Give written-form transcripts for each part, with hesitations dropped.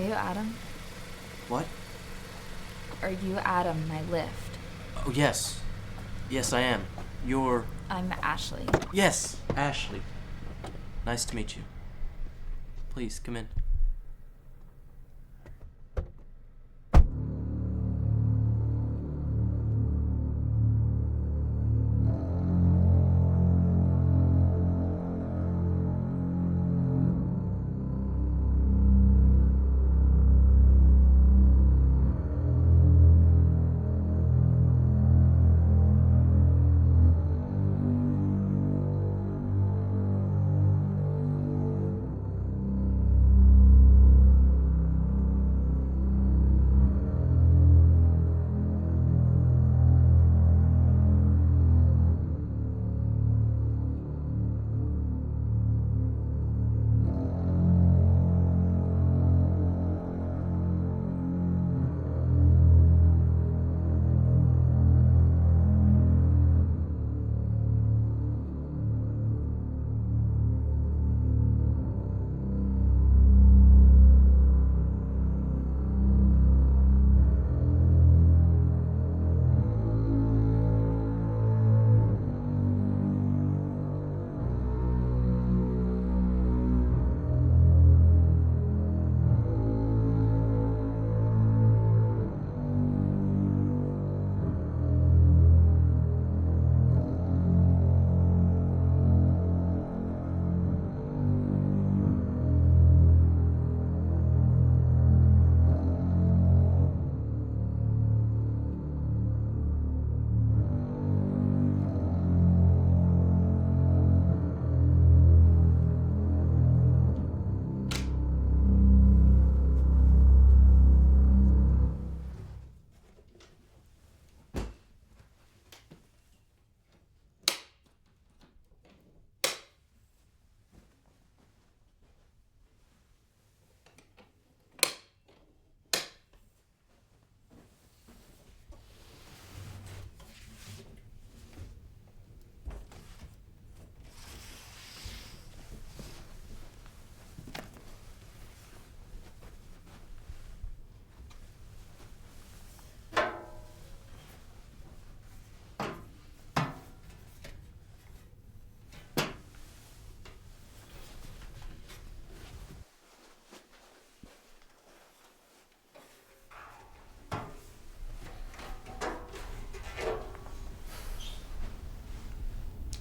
you Adam? What? Are you Adam, my lift? Oh, yes. Yes, I am. You're... I'm Ashley. Yes, Ashley. Nice to meet you. Please, come in.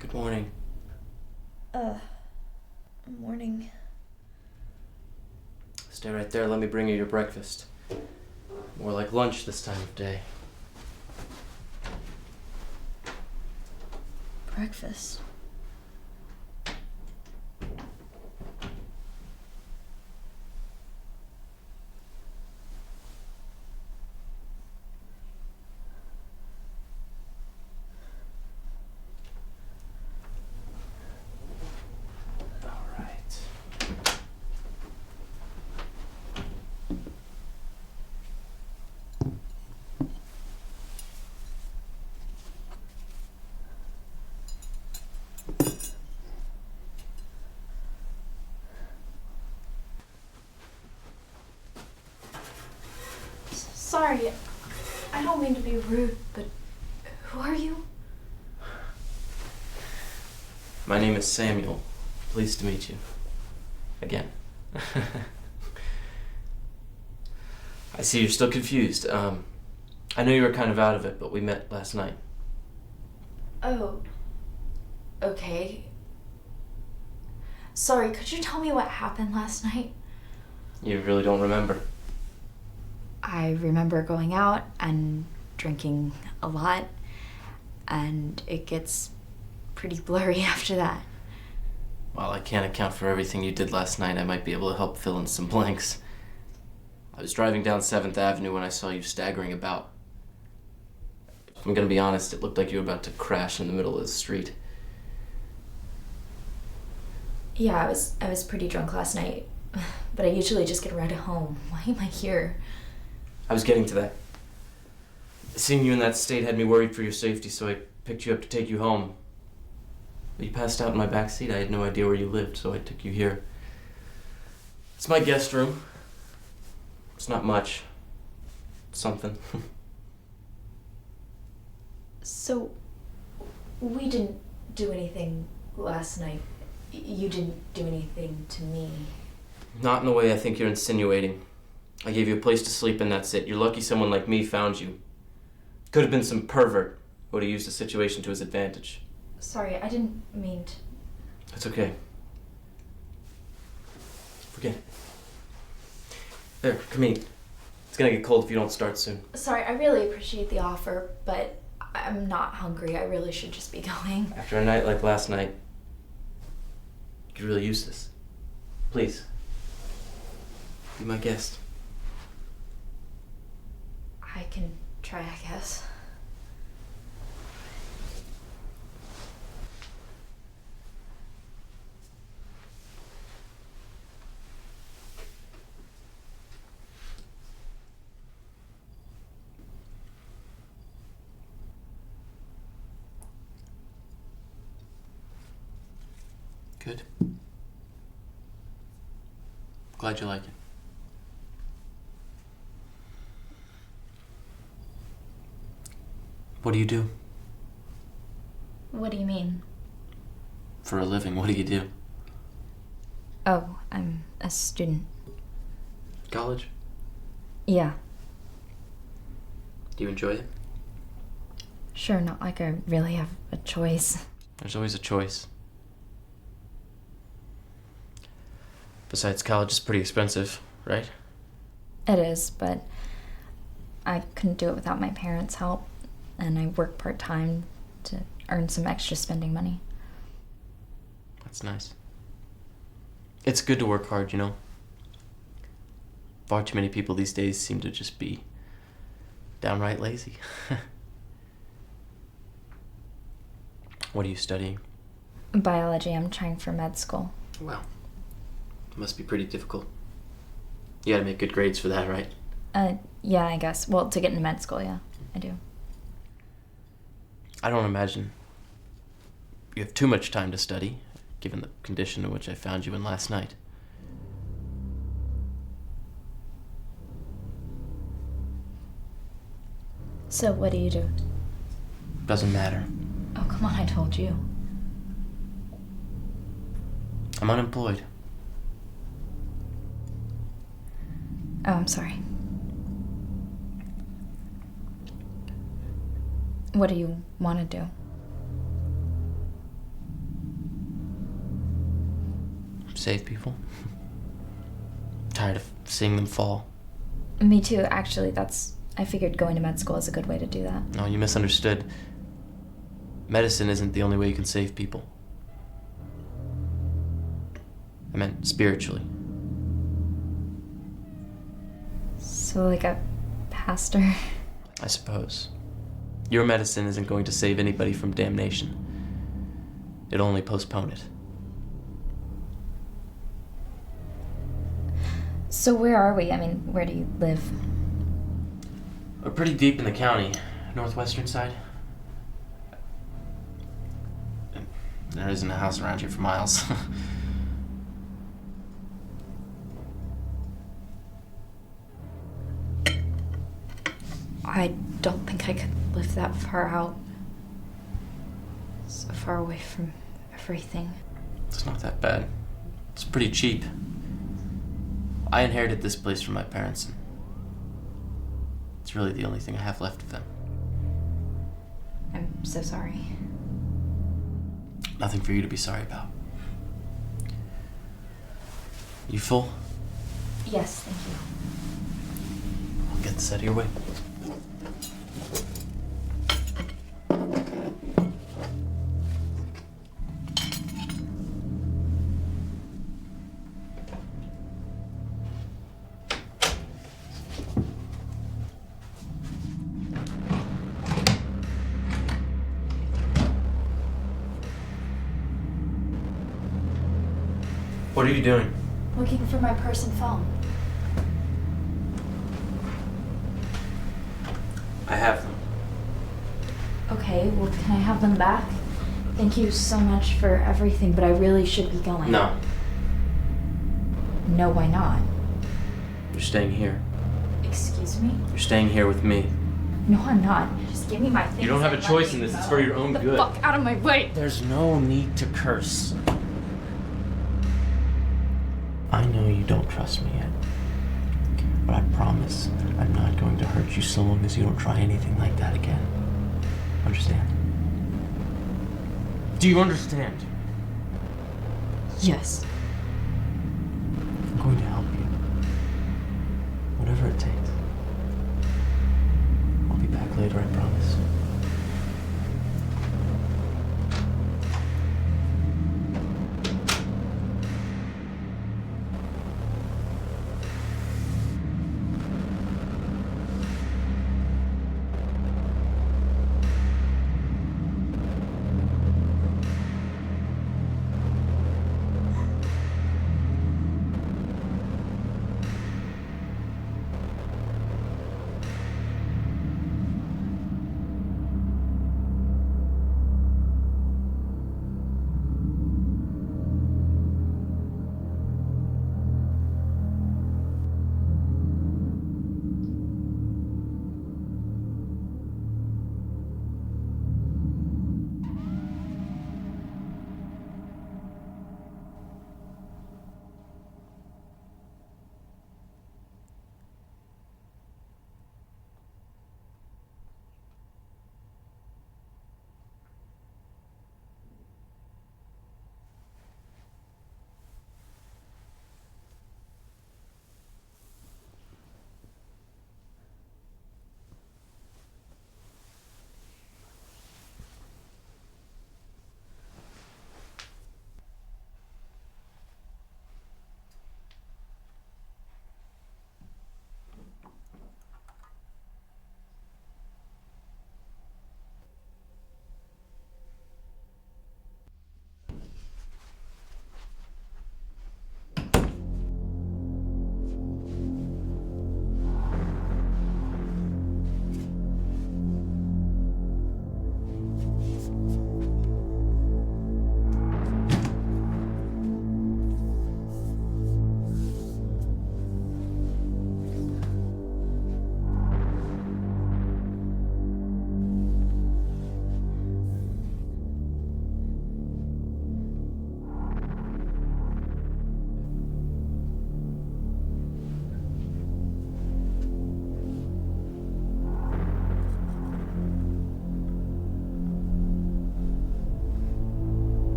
Good morning. Morning. Stay right there, let me bring you your breakfast. More like lunch this time of day. Breakfast. All right. Sorry, I don't mean to be rude, but who are you? My name is Samuel. Pleased to meet you. Again. I see you're still confused. I know you were kind of out of it, but we met last night. Oh, okay. Sorry, could you tell me what happened last night? You really don't remember? I remember going out and drinking a lot, and it gets pretty blurry after that. While I can't account for everything you did last night, I might be able to help fill in some blanks. I was driving down 7th Avenue when I saw you staggering about. If I'm gonna be honest, it looked like you were about to crash in the middle of the street. Yeah, I was pretty drunk last night, but I usually just get a ride home. Why am I here? I was getting to that. Seeing you in that state had me worried for your safety, so I picked you up to take you home. But you passed out in my backseat. I had no idea where you lived, so I took you here. It's my guest room. It's not much. It's something. So, we didn't do anything last night. You didn't do anything to me. Not in the way I think you're insinuating. I gave you a place to sleep and that's it. You're lucky someone like me found you. Could have been some pervert who would have used the situation to his advantage. Sorry, I didn't mean to... It's okay. Forget it. There, come eat. It's gonna get cold if you don't start soon. Sorry, I really appreciate the offer, but I'm not hungry. I really should just be going. After a night like last night, you could really use this. Please. Be my guest. I can try, I guess. Good. Glad you like it. What do you do? What do you mean? For a living, what do you do? Oh, I'm a student. College? Yeah. Do you enjoy it? Sure, not like I really have a choice. There's always a choice. Besides, college is pretty expensive, right? It is, but I couldn't do it without my parents' help, and I work part-time to earn some extra spending money. That's nice. It's good to work hard, you know? Far too many people these days seem to just be downright lazy. What are you studying? Biology. I'm trying for med school. Wow. It must be pretty difficult. You gotta make good grades for that, right? Yeah, I guess. Well, to get into med school, yeah, I do. I don't imagine you have too much time to study, given the condition in which I found you in last night. So, what do you do? Doesn't matter. Oh, come on, I told you. I'm unemployed. Oh, I'm sorry. What do you want to do? Save people. Tired of seeing them fall. Me too, actually. I figured going to med school is a good way to do that. No, you misunderstood. Medicine isn't the only way you can save people. I meant spiritually. So, like a pastor? I suppose. Your medicine isn't going to save anybody from damnation. It'll only postpone it. So where are we? I mean, where do you live? We're pretty deep in the county, northwestern side. There isn't a house around here for miles. I don't think I could live that far out. So far away from everything. It's not that bad. It's pretty cheap. I inherited this place from my parents, and it's really the only thing I have left of them. I'm so sorry. Nothing for you to be sorry about. You full? Yes, thank you. I'll get this out of your way. What are you doing? Looking for my purse and phone. I have them. Okay, well, can I have them back? Thank you so much for everything, but I really should be going. No, No, why not? you're staying here. Excuse me? You're staying here with me. No, I'm not. Just give me my things. You don't have a and let choice me in this. It's go. for your own the good. Fuck out of my way! There's no need to curse. I know you don't trust me yet, but I promise I'm not going to hurt you so long as you don't try anything like that again. Understand? Do you understand? Yes. I'm going to help you. Whatever it takes. I'll be back later, I promise.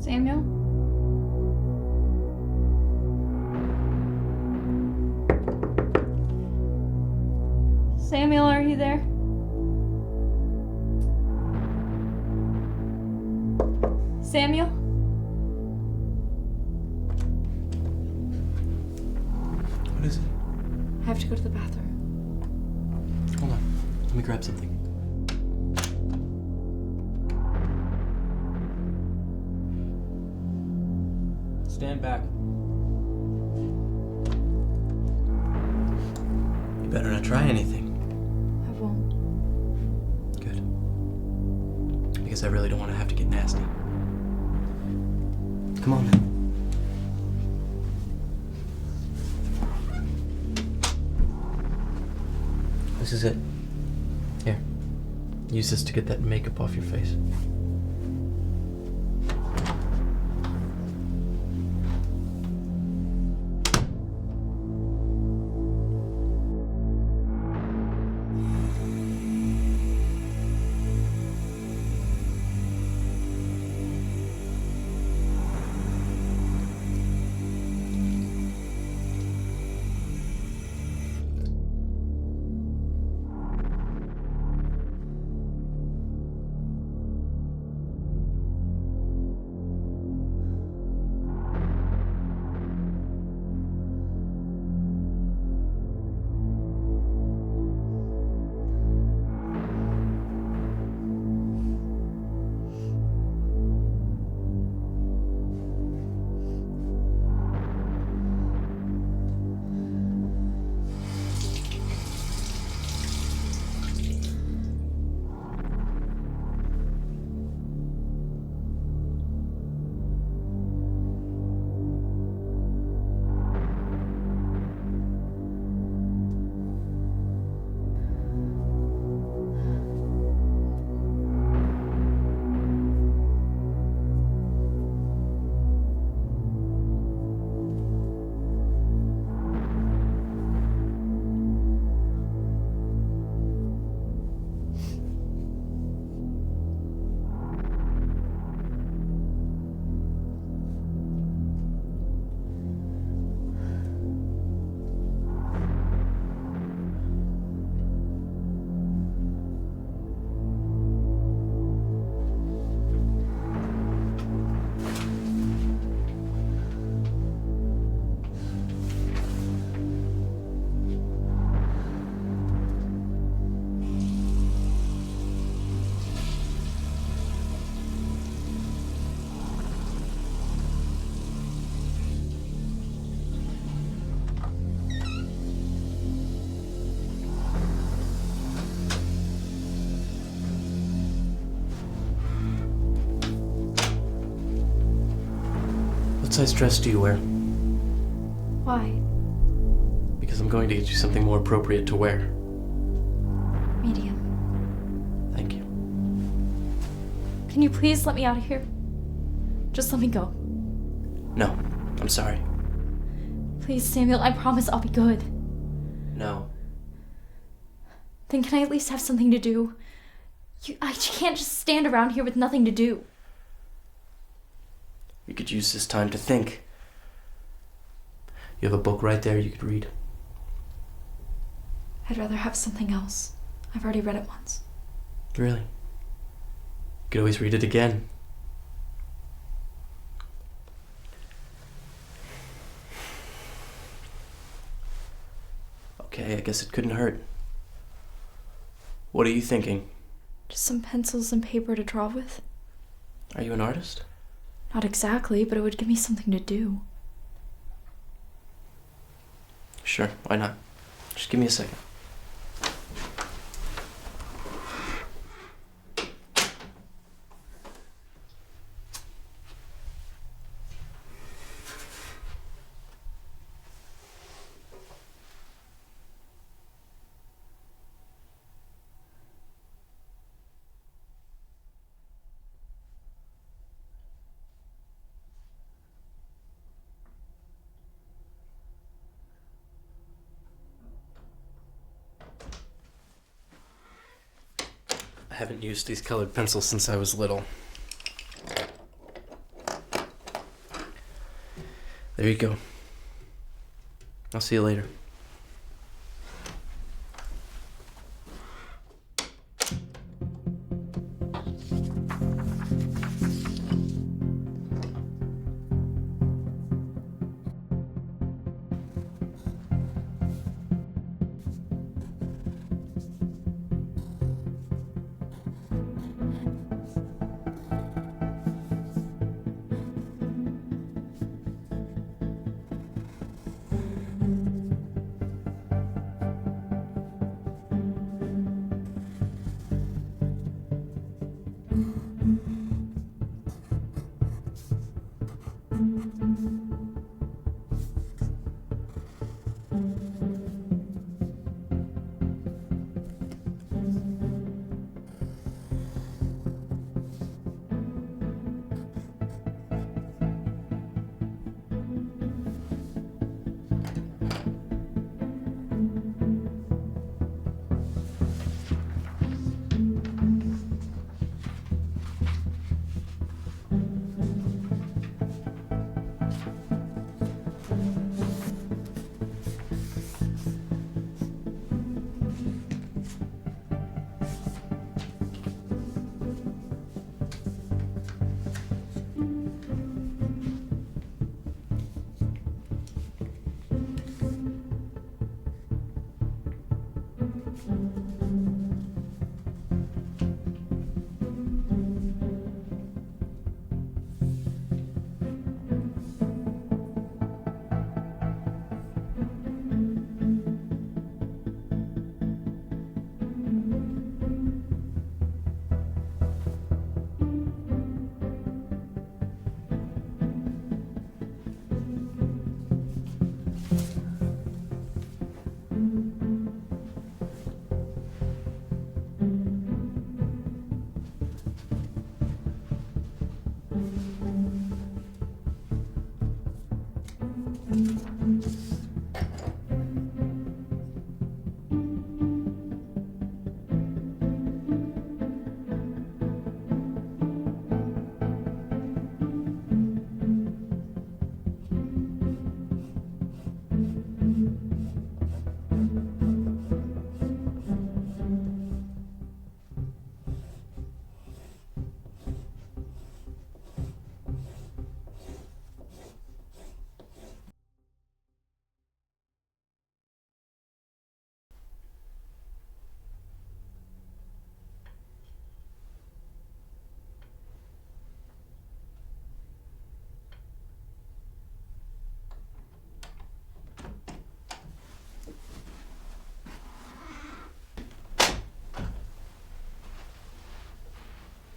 Samuel? Samuel, are you there? Samuel? What is it? I have to go to the bathroom. Hold on. Let me grab something. Stand back. You better not try anything. I won't. Good. Because I really don't want to have to get nasty. Come on, then. This is it. Here. Use this to get that makeup off your face. What size dress do you wear? Why? Because I'm going to get you something more appropriate to wear. Medium. Thank you. Can you please let me out of here? Just let me go. No, I'm sorry. Please, Samuel, I promise I'll be good. No. Then can I at least have something to do? I can't just stand around here with nothing to do. You could use this time to think. You have a book right there you could read. I'd rather have something else. I've already read it once. Really? You could always read it again. Okay, I guess it couldn't hurt. What are you thinking? Just some pencils and paper to draw with. Are you an artist? Not exactly, but it would give me something to do. Sure, why not? Just give me a second. I haven't used these colored pencils since I was little. There you go. I'll see you later.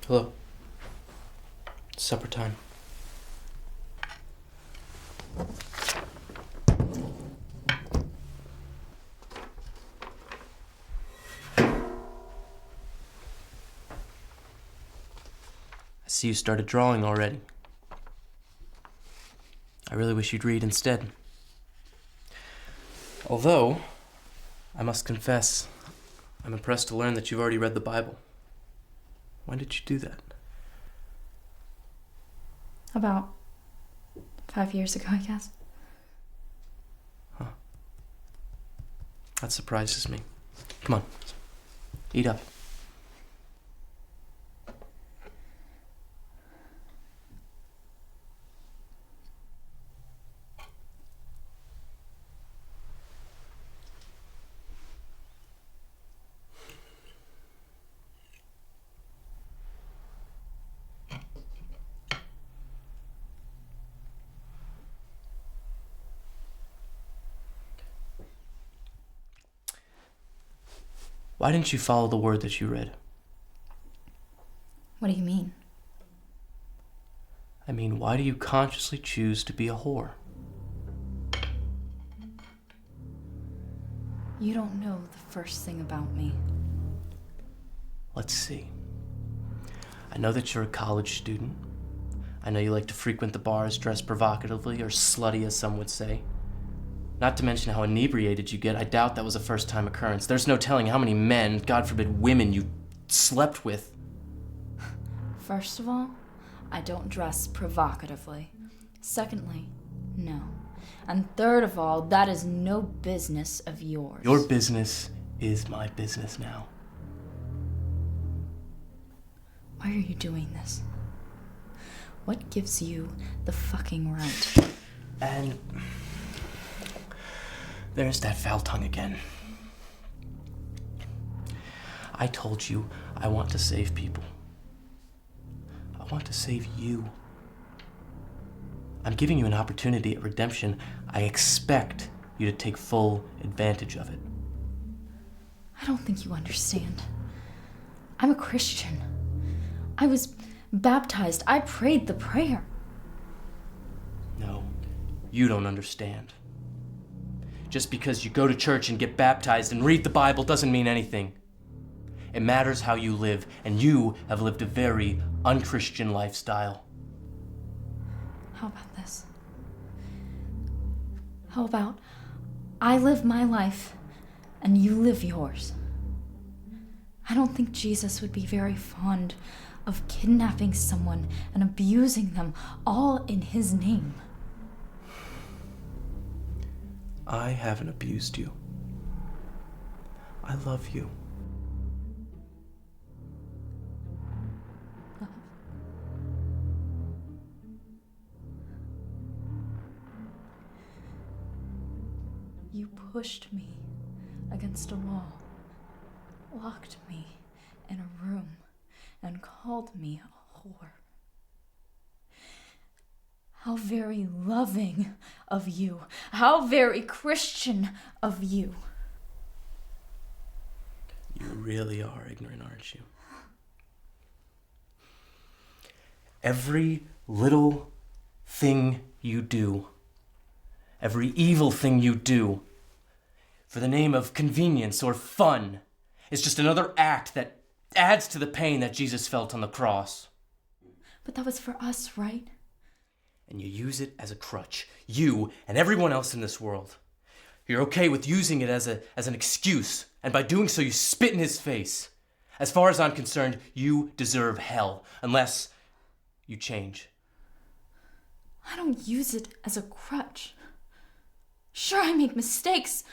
Hello. It's supper time. I see you started drawing already. I really wish you'd read instead. Although, I must confess, I'm impressed to learn that you've already read the Bible. When did you do that? About 5 years ago, I guess. Huh. That surprises me. Come on, eat up. Why didn't you follow the word that you read? What do you mean? I mean, why do you consciously choose to be a whore? You don't know the first thing about me. Let's see. I know that you're a college student. I know you like to frequent the bars dressed provocatively, or slutty as some would say. Not to mention how inebriated you get. I doubt that was a first-time occurrence. There's no telling how many men, God forbid women, you slept with. First of all, I don't dress provocatively. Secondly, no. And third of all, that is no business of yours. Your business is my business now. Why are you doing this? What gives you the fucking right? And there's that foul tongue again. I told you I want to save people. I want to save you. I'm giving you an opportunity at redemption. I expect you to take full advantage of it. I don't think you understand. I'm a Christian. I was baptized. I prayed the prayer. No, you don't understand. Just because you go to church and get baptized and read the Bible doesn't mean anything. It matters how you live, and you have lived a very unchristian lifestyle. How about this? How about I live my life and you live yours? I don't think Jesus would be very fond of kidnapping someone and abusing them all in his name. I haven't abused you. I love you. You pushed me against a wall, locked me in a room, and called me a whore. How very loving of you. How very Christian of you. You really are ignorant, aren't you? Every little thing you do, every evil thing you do, for the name of convenience or fun, is just another act that adds to the pain that Jesus felt on the cross. But that was for us, right? And you use it as a crutch. You and everyone else in this world. You're okay with using it as an excuse, and by doing so you spit in his face. As far as I'm concerned, you deserve hell, unless you change. I don't use it as a crutch. Sure, I make mistakes,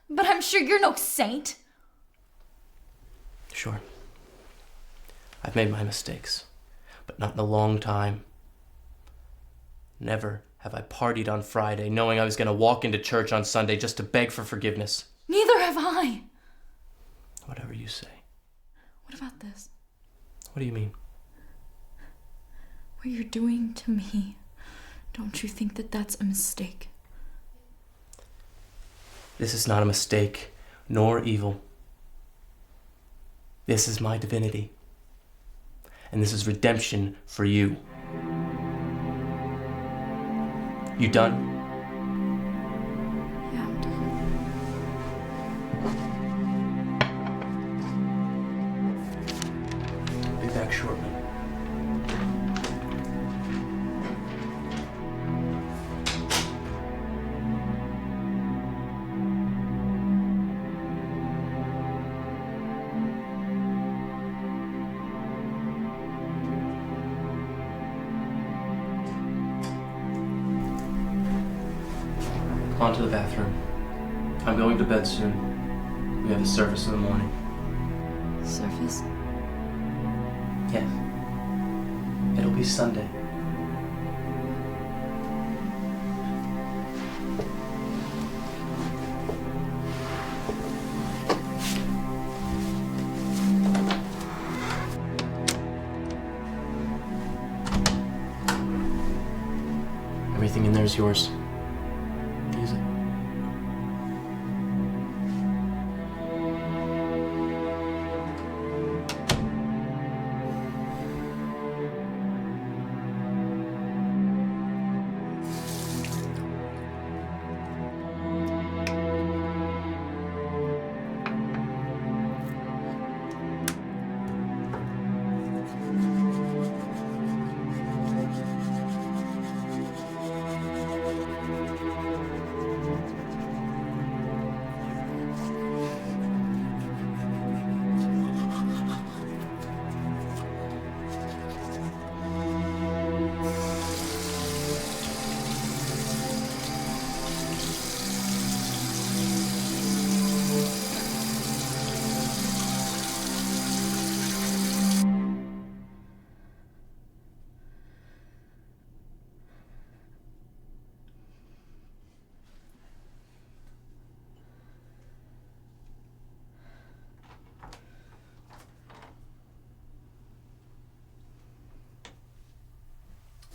but I'm sure you're no saint. Sure. I've made my mistakes, but not in a long time. Never have I partied on Friday knowing I was going to walk into church on Sunday just to beg for forgiveness. Neither have I. Whatever you say. What about this? What do you mean? What you're doing to me, don't you think that that's a mistake? This is not a mistake, nor evil. This is my divinity. And this is redemption for you. You done? Yeah, I'm done. Be back shortly. On to the bathroom. I'm going to bed soon. We have a service in the morning. Surface? Yes. It'll be Sunday. Everything in there is yours. Use it.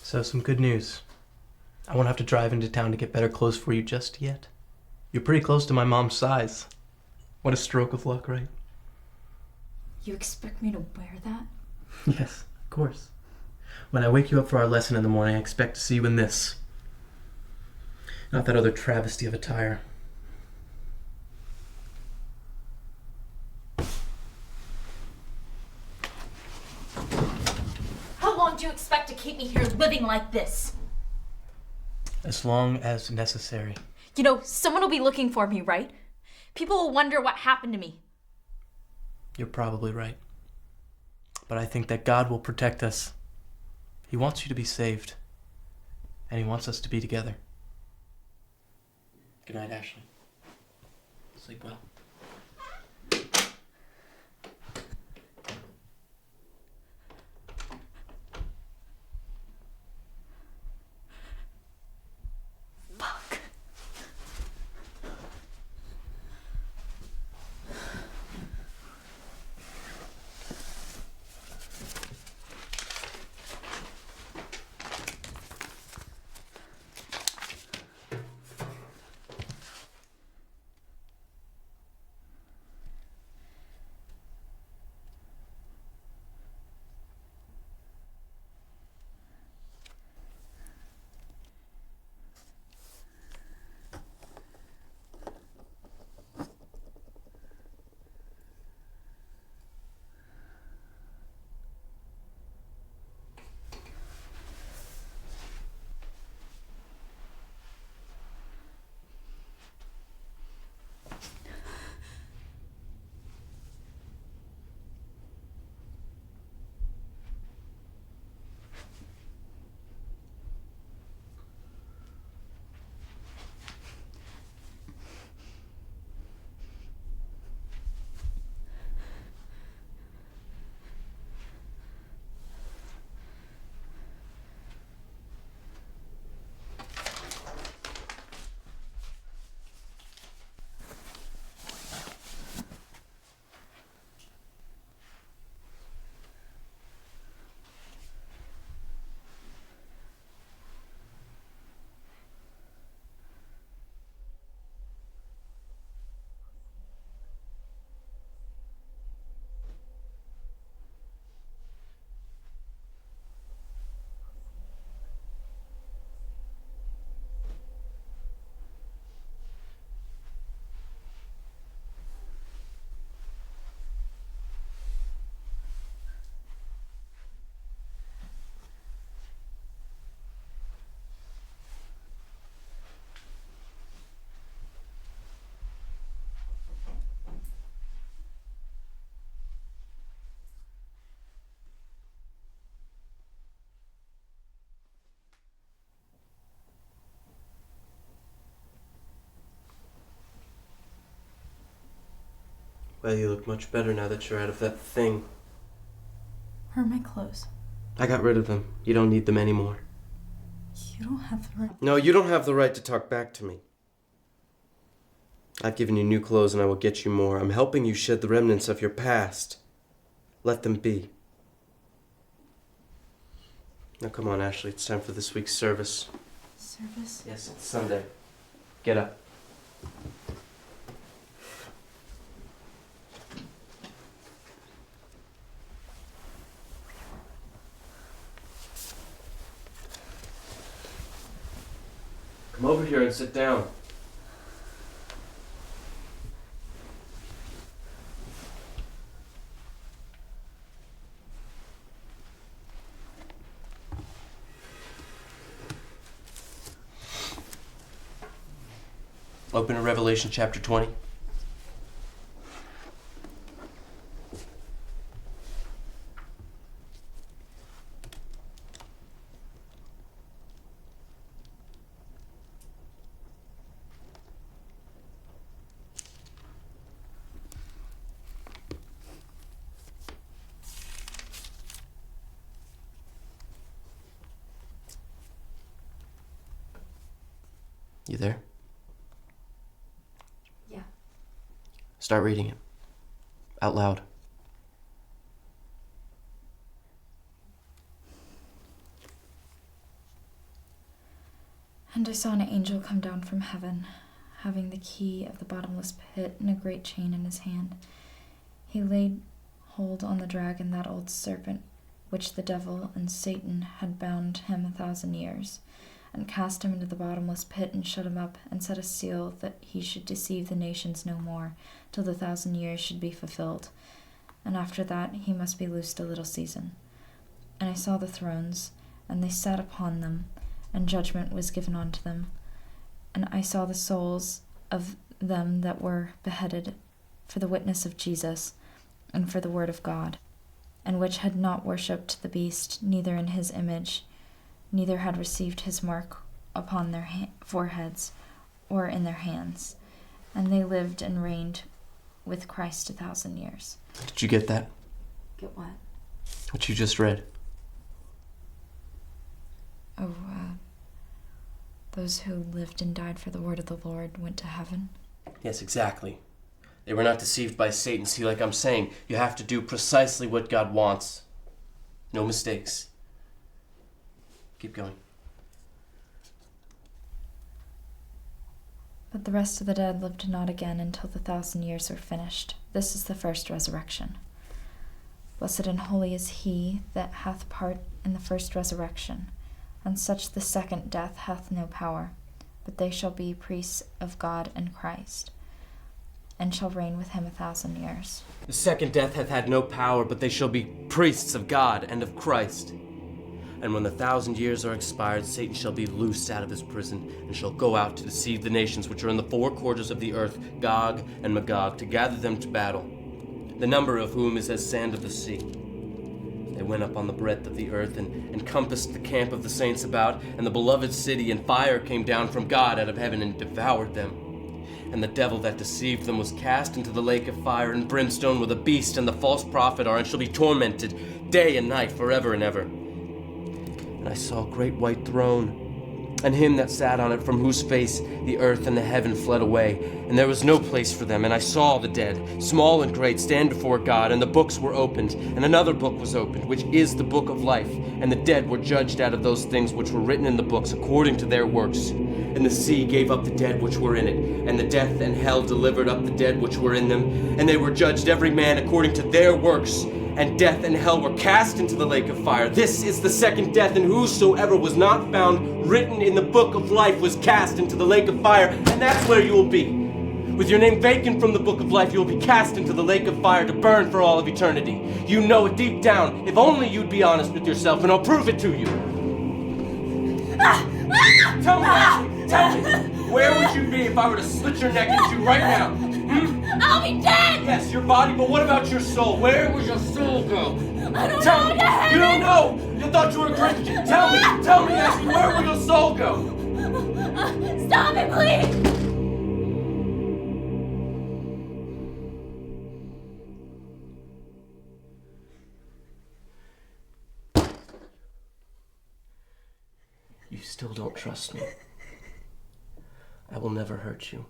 So, some good news. I won't have to drive into town to get better clothes for you just yet. You're pretty close to my mom's size. What a stroke of luck, right? You expect me to wear that? Yes, of course. When I wake you up for our lesson in the morning, I expect to see you in this. Not that other travesty of attire. How long do you expect to keep me here living like this? As long as necessary. You know, someone will be looking for me, right? People will wonder what happened to me. You're probably right. But I think that God will protect us. He wants you to be saved. And He wants us to be together. Good night, Ashley. Sleep well. Fuck. Well, you look much better now that you're out of that thing. Where are my clothes? I got rid of them. You don't need them anymore. You don't have the right. No, you don't have the right to talk back to me. I've given you new clothes and I will get you more. I'm helping you shed the remnants of your past. Let them be. Now come on, Ashley. It's time for this week's service. Service? Yes, it's Sunday. Get up. Come over here and sit down. Open to Revelation chapter 20. You there? Yeah. Start reading it. Out loud. And I saw an angel come down from heaven, having the key of the bottomless pit and a great chain in his hand. He laid hold on the dragon, that old serpent, which the devil and Satan had bound him 1,000 years, and cast him into the bottomless pit, and shut him up, and set a seal that he should deceive the nations no more, till the 1,000 years should be fulfilled. And after that he must be loosed a little season. And I saw the thrones, and they sat upon them, and judgment was given unto them. And I saw the souls of them that were beheaded for the witness of Jesus, and for the word of God, and which had not worshipped the beast, neither in his image, neither had received his mark upon their foreheads or in their hands. And they lived and reigned with Christ 1,000 years. Did you get that? Get what? What you just read. Oh, those who lived and died for the word of the Lord went to heaven. Yes, exactly. They were not deceived by Satan. See, like I'm saying, you have to do precisely what God wants. No mistakes. Keep going. But the rest of the dead lived not again until the 1,000 years were finished. This is the first resurrection. Blessed and holy is he that hath part in the first resurrection. On such the second death hath no power, but they shall be priests of God and Christ, and shall reign with him 1,000 years. The second death hath had no power, but they shall be priests of God and of Christ. And when the 1,000 years are expired, Satan shall be loosed out of his prison, and shall go out to deceive the nations which are in the four quarters of the earth, Gog and Magog, to gather them to battle, the number of whom is as sand of the sea. They went up on the breadth of the earth, and encompassed the camp of the saints about, and the beloved city, and fire came down from God out of heaven, and devoured them. And the devil that deceived them was cast into the lake of fire and brimstone, where the beast and the false prophet are, and shall be tormented day and night forever and ever. And I saw a great white throne, and him that sat on it, from whose face the earth and the heaven fled away, and there was no place for them. And I saw the dead, small and great, stand before God, and the books were opened, and another book was opened, which is the book of life. And the dead were judged out of those things which were written in the books, according to their works. And the sea gave up the dead which were in it, and the death and hell delivered up the dead which were in them, and they were judged every man according to their works. And death and hell were cast into the lake of fire. This is the second death, and whosoever was not found written in the book of life was cast into the lake of fire, and that's where you will be. With your name vacant from the book of life, you will be cast into the lake of fire to burn for all of eternity. You know it deep down. If only you'd be honest with yourself, and I'll prove it to you. Tell me, Ashley, tell me, where would you be if I were to slit your neck in two right now? I'll be dead! Yes, your body, but what about your soul? Where would your soul go? I don't Tell know. me. You don't know. You thought you were a Christian. Tell me, Ashley, where will your soul go? Stop it, please! you still don't trust me. I will never hurt you.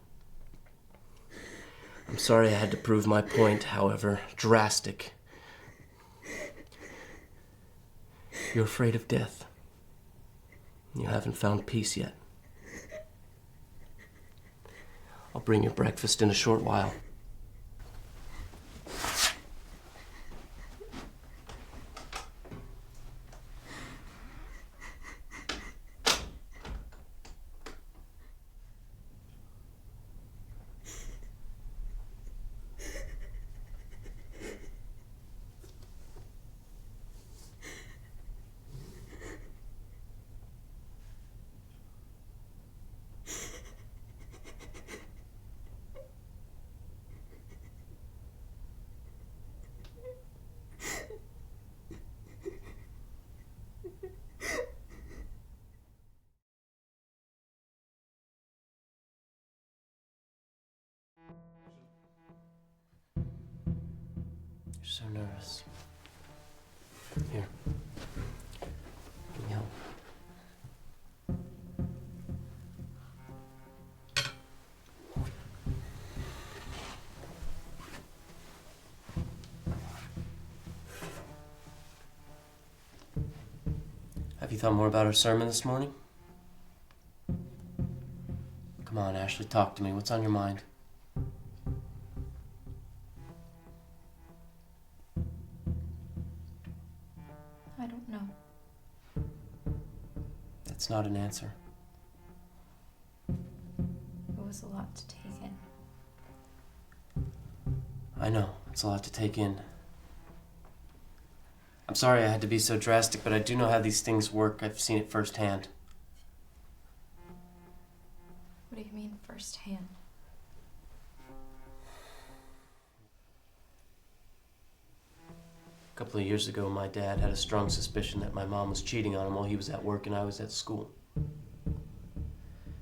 I'm sorry I had to prove my point, however drastic. You're afraid of death. You haven't found peace yet. I'll bring you breakfast in a short while. You're so nervous. Here. Give me help. Have you thought more about our sermon this morning? Come on, Ashley, talk to me. What's on your mind? I don't know. That's not an answer. It was a lot to take in. I know, it's a lot to take in. I'm sorry I had to be so drastic, but I do know how these things work. I've seen it firsthand. What do you mean, firsthand? A couple of years ago, my dad had a strong suspicion that my mom was cheating on him while he was at work and I was at school. It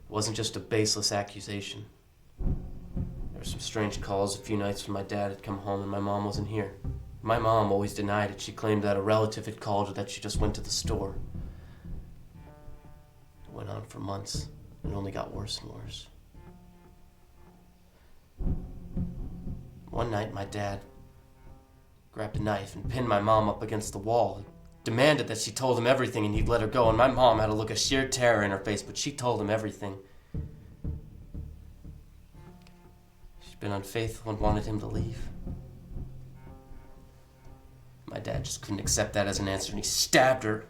wasn't just a baseless accusation. There were some strange calls a few nights when my dad had come home and my mom wasn't here. My mom always denied it. She claimed that a relative had called her, that she just went to the store. It went on for months. It only got worse and worse. One night, my dad grabbed a knife and pinned my mom up against the wall and demanded that she told him everything and he'd let her go. And my mom had a look of sheer terror in her face, but she told him everything. She'd been unfaithful and wanted him to leave. My dad just couldn't accept that as an answer, and he stabbed her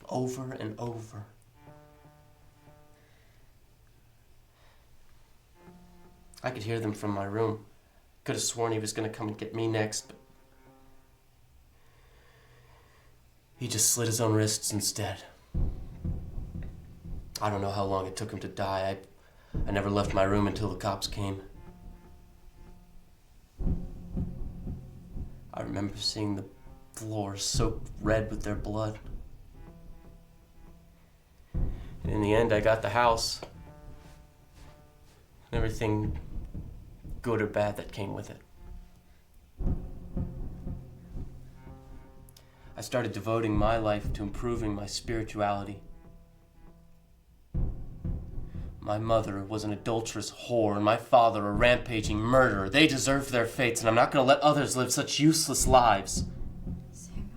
over and over. I could hear them from my room. Could have sworn he was going to come and get me next, but he just slit his own wrists instead. I don't know how long it took him to die. I never left my room until the cops came. I remember seeing the floor soaked red with their blood. And in the end, I got the house. And everything good or bad that came with it. I started devoting my life to improving my spirituality. My mother was an adulterous whore, and my father a rampaging murderer. They deserve their fates, and I'm not going to let others live such useless lives. Samuel.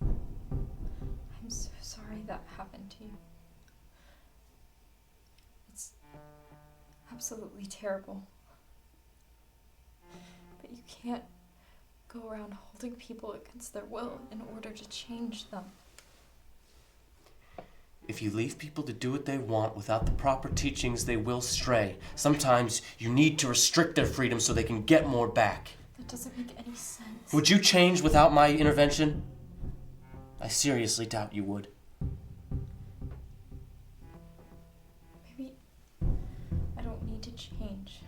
I'm so sorry that happened to you. It's absolutely terrible. But you can't go around holding people against their will in order to change them. If you leave people to do what they want without the proper teachings, they will stray. Sometimes you need to restrict their freedom so they can get more back. That doesn't make any sense. Would you change without my intervention? I seriously doubt you would. Maybe I don't need to change.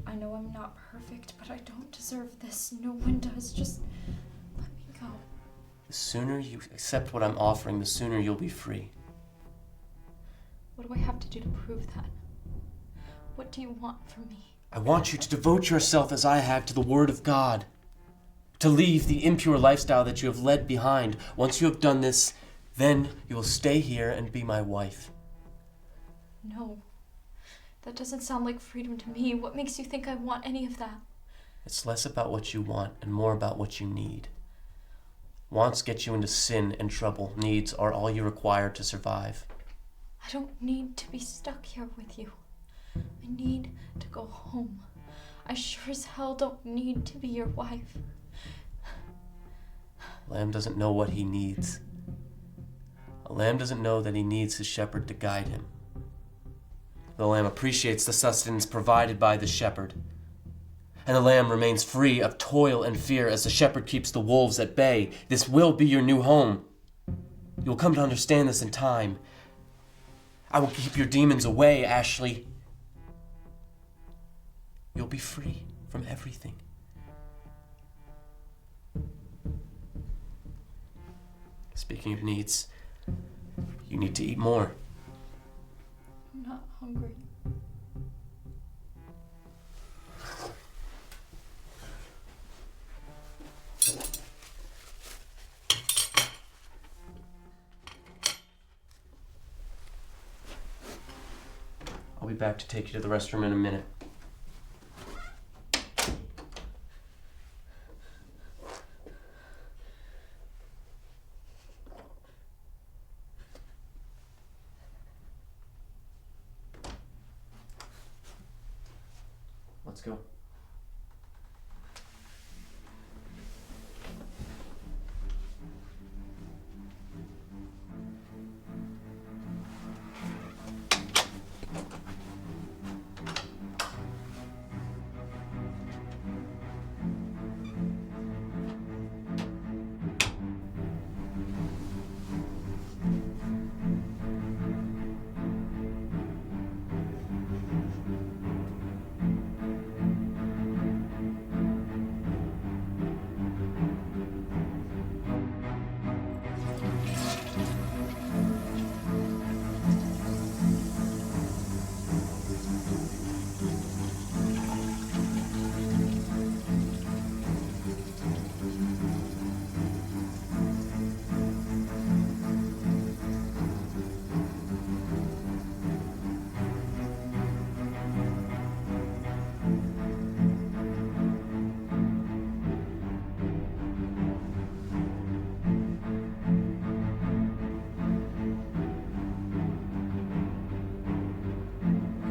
I know I'm not perfect, but I don't deserve this. No one does. Just let me go. The sooner you accept what I'm offering, the sooner you'll be free. What do I have to do to prove that? What do you want from me? I want you to devote yourself as I have to the Word of God. to leave the impure lifestyle that you have led behind. Once you have done this, then you will stay here and be my wife. No. That doesn't sound like freedom to me. What makes you think I want any of that? It's less about what you want and more about what you need. Wants get you into sin and trouble. Needs are all you require to survive. I don't need to be stuck here with you. I need to go home. I sure as hell don't need to be your wife. A lamb doesn't know what he needs. A lamb doesn't know that he needs his shepherd to guide him. The lamb appreciates the sustenance provided by the shepherd. And the lamb remains free of toil and fear as the shepherd keeps the wolves at bay. This will be your new home. You will come to understand this in time. I will keep your demons away, Ashley. You'll be free from everything. Speaking of needs, you need to eat more. I'm not hungry. I'll be back to take you to the restroom in a minute. Let's go.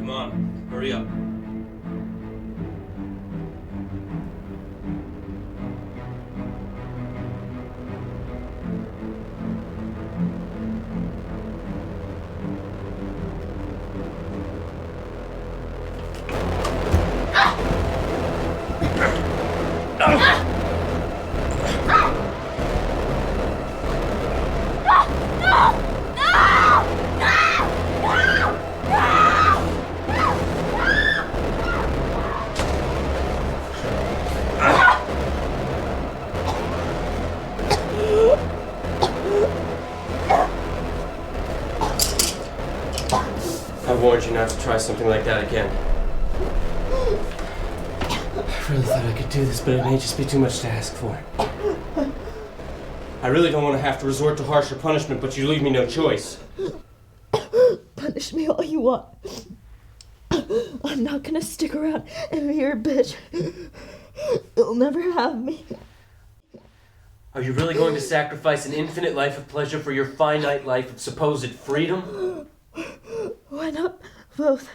Come on, hurry up. I warned you not to try something like that again. I really thought I could do this, but it may just be too much to ask for. I really don't want to have to resort to harsher punishment, but you leave me no choice. Punish me all you want. I'm not gonna stick around and be your bitch. You'll never have me. Are you really going to sacrifice an infinite life of pleasure for your finite life of supposed freedom? Why not both?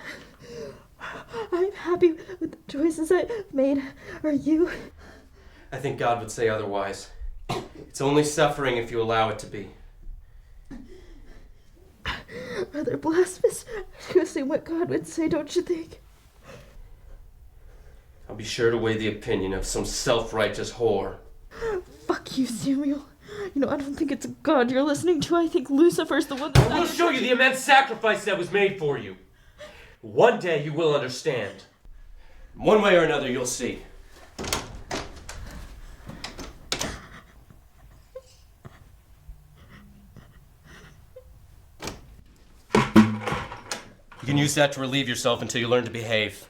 I'm happy with the choices I've made. Are you? I think God would say otherwise. It's only suffering if you allow it to be. Rather blasphemous to assume what God would say, don't you think? I'll be sure to weigh the opinion of some self-righteous whore. Fuck you, Samuel. You know, I don't think it's God you're listening to. I think Lucifer's the one that... I will show you the immense sacrifice that was made for you. One day you will understand. One way or another, you'll see. You can use that to relieve yourself until you learn to behave.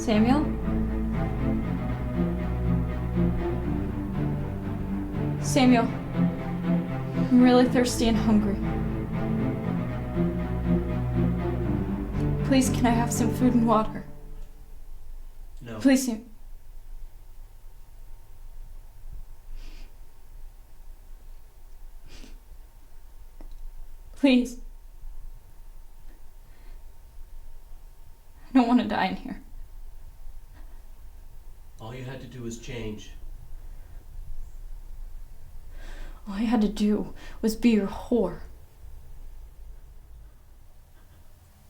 Samuel? Samuel, I'm really thirsty and hungry. Please, can I have some food and water? No. Please, Sam. Please. I don't want to die in here. All you had to do was change. All I had to do was be your whore.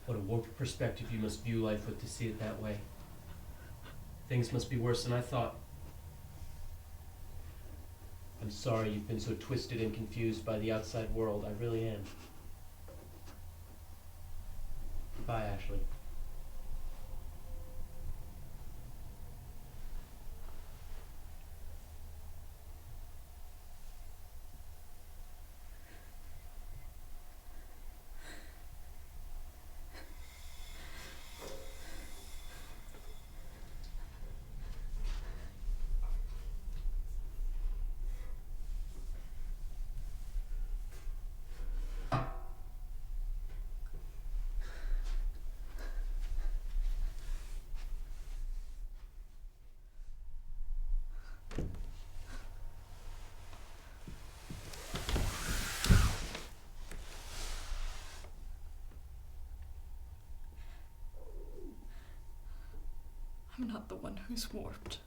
What a warped perspective you must view life with to see it that way. Things must be worse than I thought. I'm sorry you've been so twisted and confused by the outside world. I really am. Bye, Ashley. I'm not the one who's warped.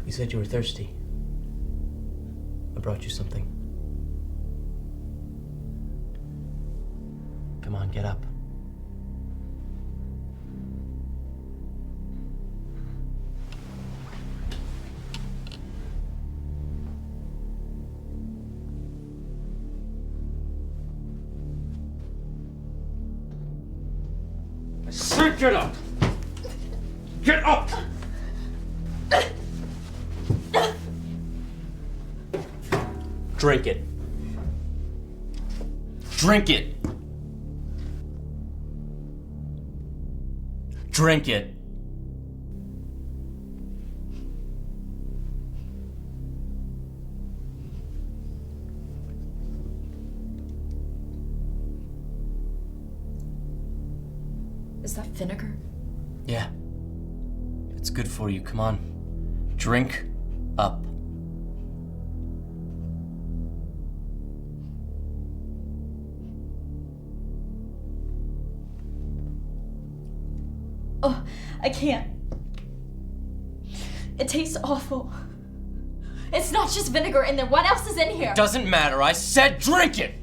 You said you were thirsty. I brought you something. Come on, get up. I said get up! Get up! Drink it. Drink it. Drink it. Is that vinegar? Yeah. It's good for you. Come on. Drink up. Oh, I can't. It tastes awful. It's not just vinegar in there. What else is in here? Doesn't matter. I said drink it!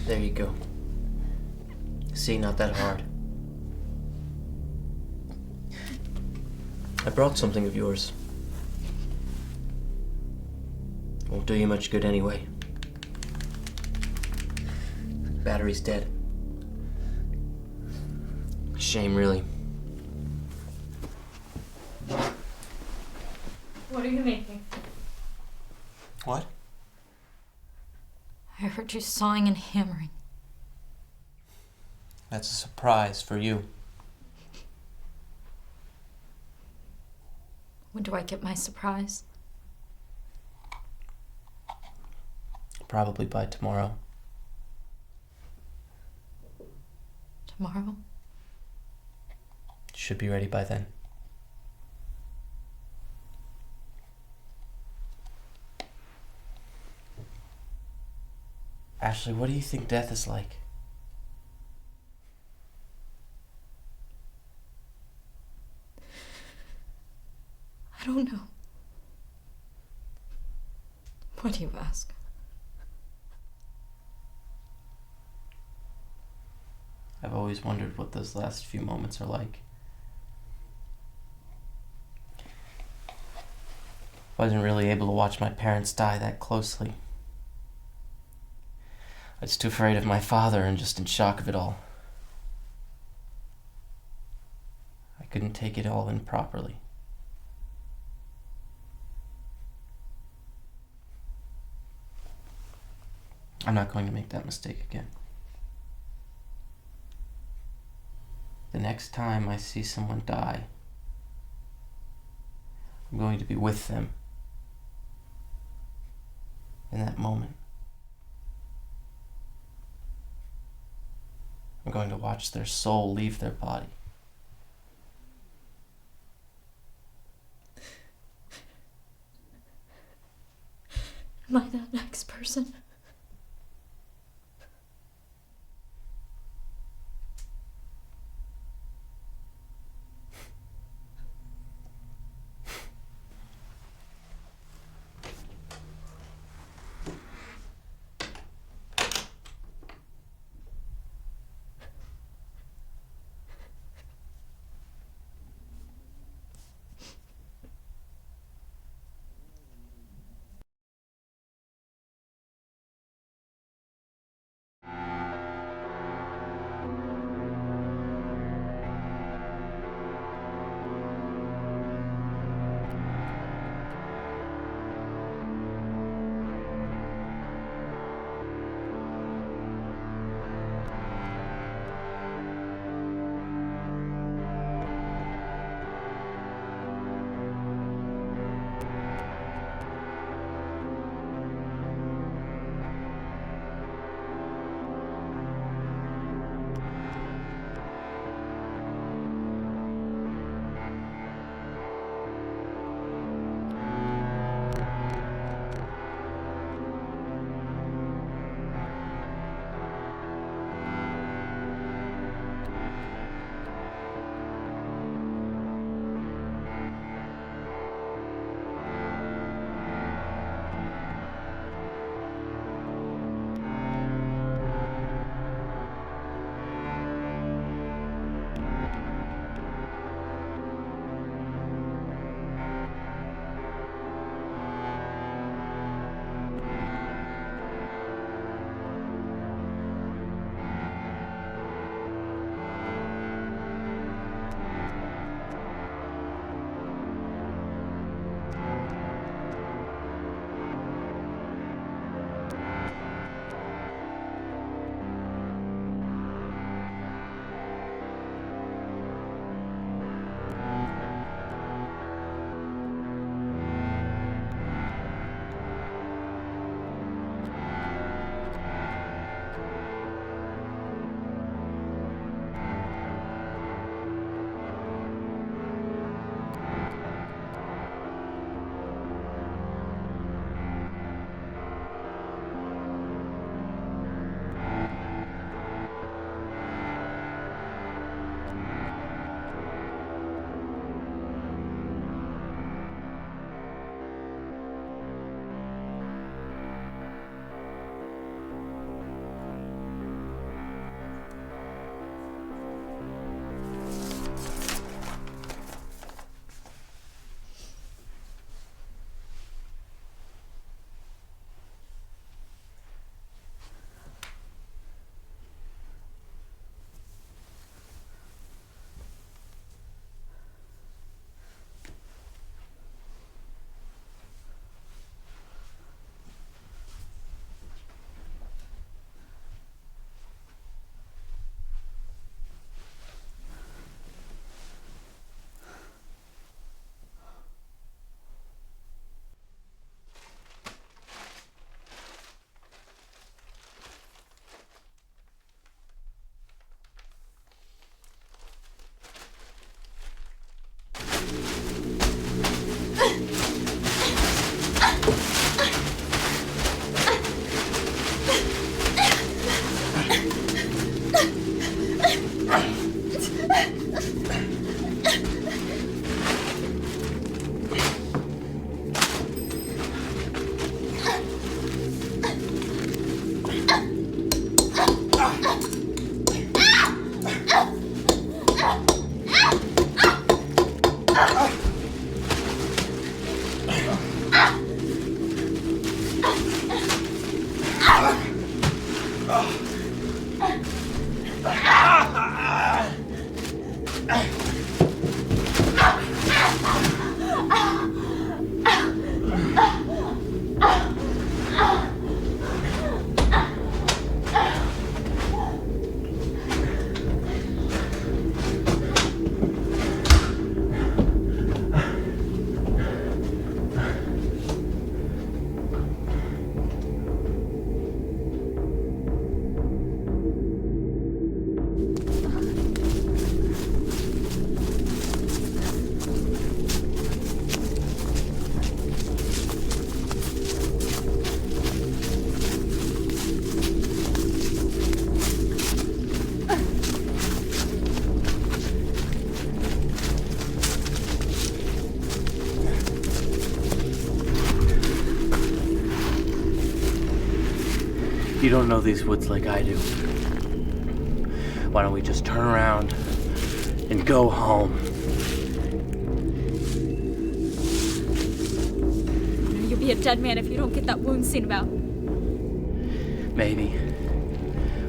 There you go. See, not that hard. I brought something of yours. Won't do you much good anyway. Battery's dead. Shame, really. What are you making? What? I heard you sawing and hammering. That's a surprise for you. When do I get my surprise? Probably by tomorrow. Tomorrow? Should be ready by then. Ashley, what do you think death is like? I don't know. What do you ask? I've always wondered what those last few moments are like. Wasn't really able to watch my parents die that closely. I was too afraid of my father and just in shock of it all. I couldn't take it all in properly. I'm not going to make that mistake again. The next time I see someone die, I'm going to be with them in that moment. I'm going to watch their soul leave their body. Am I that next person? You don't know these woods like I do. Why don't we just turn around and go home? You'll be a dead man if you don't get that wound seen about. Maybe.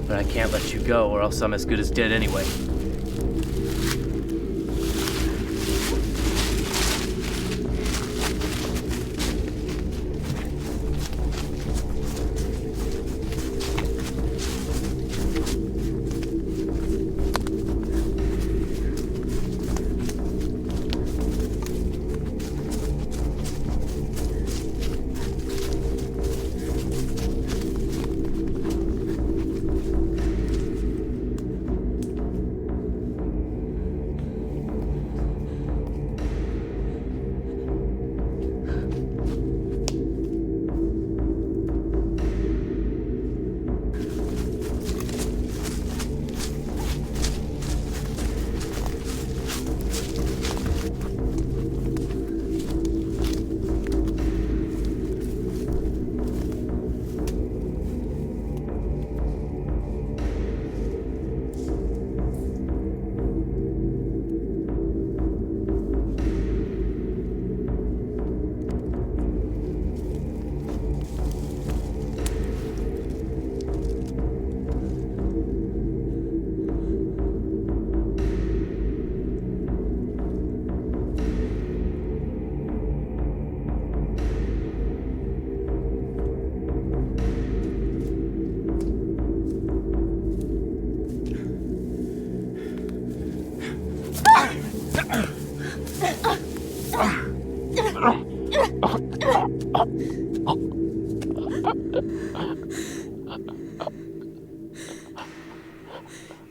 But I can't let you go, or else I'm as good as dead anyway.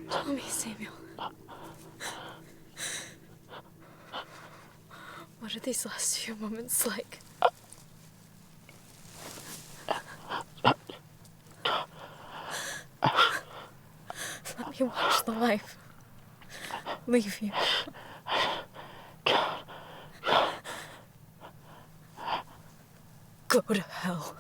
Tell me, Samuel. What are these last few moments like? Let me watch the life leave you. Go to hell.